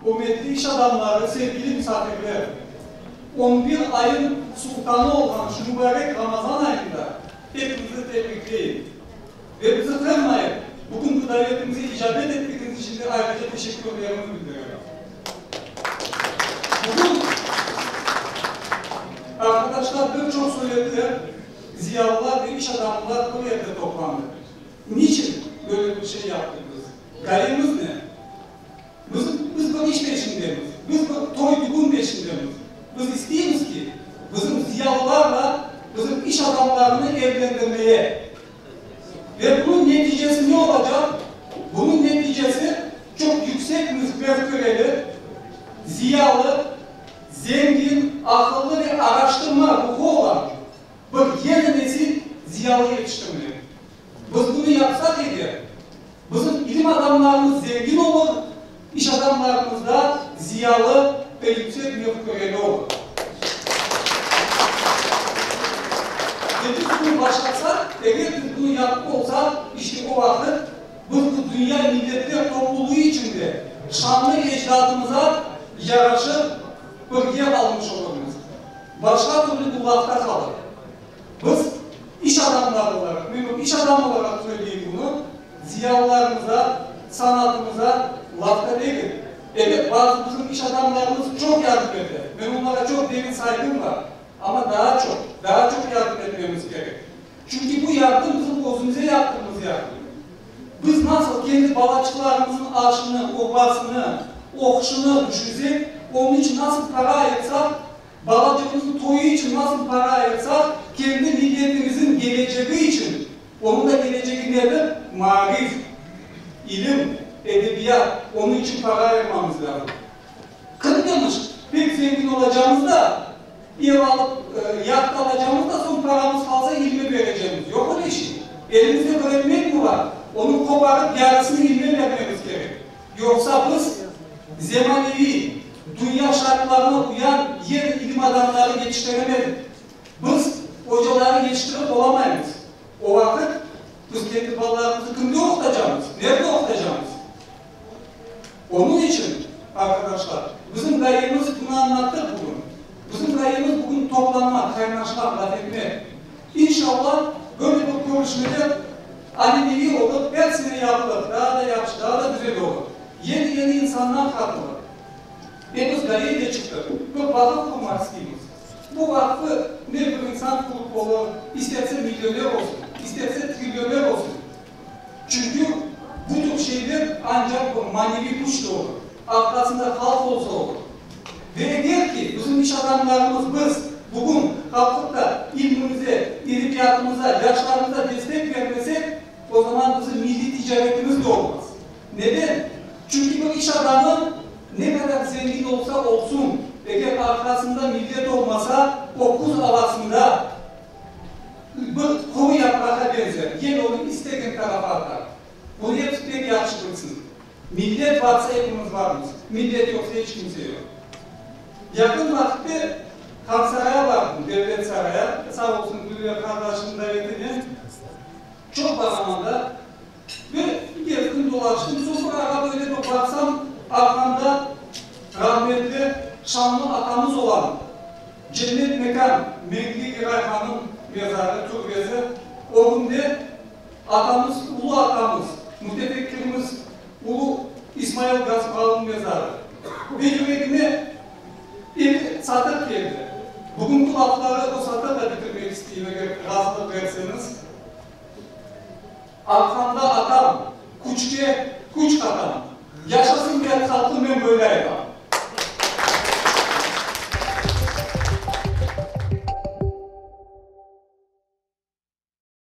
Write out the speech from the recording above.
kıymetli iş adamları, sevgili misafirler, 11 ayın sultanı olan şu mübarek Ramazan ayında hepinizi tebrikleyip ve bizi kırmayıp bugün bu davetimize icabet ettiğiniz için de ayrıca teşekkürlerimi bildiriyorum. Bugün arkadaşlar birçok söylediler, ziyalılar ve iş adamlar bu yerde toplandı. Niçin böyle bir şey yaptık biz? Gayemiz ne? Biz bu iş peşindeyiz. Biz bu toy-düğün peşindeyiz. Biz isteyiz ki bizim ziyalılarla bizim iş adamlarını evlendirmeye ve bunun neticesi ne olacak? Bunun neticesi çok yüksek müzikleri, ziyalı, zengin, akıllı ve araştırma ruhu olan bir yeni nesil ziyalı yetiştirmeli. Biz bunu yapsak eğer, bizim ilim adamlarımız zengin olur, iş adamlarımız da ziyalı ve yüksek müzikleri olur. Ve biz bunu başlatsak, eğer biz bunu yaptık olsak, işte o vakit biz bu dünya milletler topluluğu içinde şanlı ecdadımıza yaraşır bir yer almış oluruz. Başka türlü bu vakta kalır. Biz iş adamları olarak, iş adamı olarak söyleyeyim bunu, ziyalılarımıza, sanatımıza lafta değil. Evet, bazı bizim iş adamlarımız çok yardım eder. Ben onlara çok derin saygım var. Ama daha çok yardım etmemiz gerek. Çünkü bu yardım bizim gözümüze yaptığımız yardım. Biz nasıl kendi balıkçılarımızın aşını, obasını, okşunu düşünsek, onun için nasıl para ayırsak, balıkçımızın toyu için nasıl para ayırsak, kendi milletimizin geleceği için, onun da geleceği nedir? Marif, ilim, edebiyat, onun için para ayırmamız lazım. Kırılmış, pek zengin olacağımızda, ev alıp, yat alacağımızda son paramız fazla ilme vereceğimiz. Yok öyle şey. Elimizde bir ekmek mi var? Onu koparıp yarısını ilme vermemiz gerek. Yoksa biz zemanevi, dünya şartlarına uyan yer ilim adamları yetiştiremedik. Biz hocaları yetiştirip olamayız. O vakit biz kendi ballarımızı kimde okutacağız? Nerede okutacağız? Onun için arkadaşlar, bizim gayemiz bunu anlattık bugün. Bizim gayemiz bugün toplanmak, kaynaşmak, laf etmek. İnşallah böyle bir görüşmede aleniyi olur, her sene yapılır, daha da yapış, daha da güzel olur. Yeni insanlar katılır. Ve biz gayeyi de çıktık. Bir vakıf kurmak istiyoruz. Bu vakfı ne bir insan kurup olur, isterse milyoner olsun, isterse trilyoner olsun. Çünkü bu tür şeyler ancak bu manevi güçle olur. Arkasında halk olsa olur. Ve eğer ki bizim iş adamlarımız biz bugün kalkıp da ilmimize, edebiyatımıza, yaşlarımıza destek vermesek o zaman bizim milli ticaretimiz de olmaz. Neden? Çünkü bu iş adamı ne kadar zengin olsa olsun, eğer arkasında millet olmasa o kuz havasında bir kuru yaprağa benzer. Yine onu istediğin tarafa atar. Bunu hep pek yaxşı bilsin. Millet varsa hepimiz varız. Millet yoksa hiç kimse yok. Yakın vakitte Kansaray'a vardım, devlet saraya. Sağ olsun Gülüyor kardeşimin davetini. Çok bağlamada ve gezdim dolaştım. Sonra ara böyle bir baksam arkamda rahmetli şanlı atamız olan Cennet Mekan Mengli Giray Hanım mezarı, türbesi. O günde atamız, ulu atamız, mütefekkirimiz ulu İsmail Gazpal'ın mezarı. Ve yüreğime bir satır geldi. Bugün bu lafları o satırla bitirmek isteyeyim eğer razılık verseniz. Arkamda atam, kuçke, kuç atam. Yaşasın ben kalktım ben böyleyim.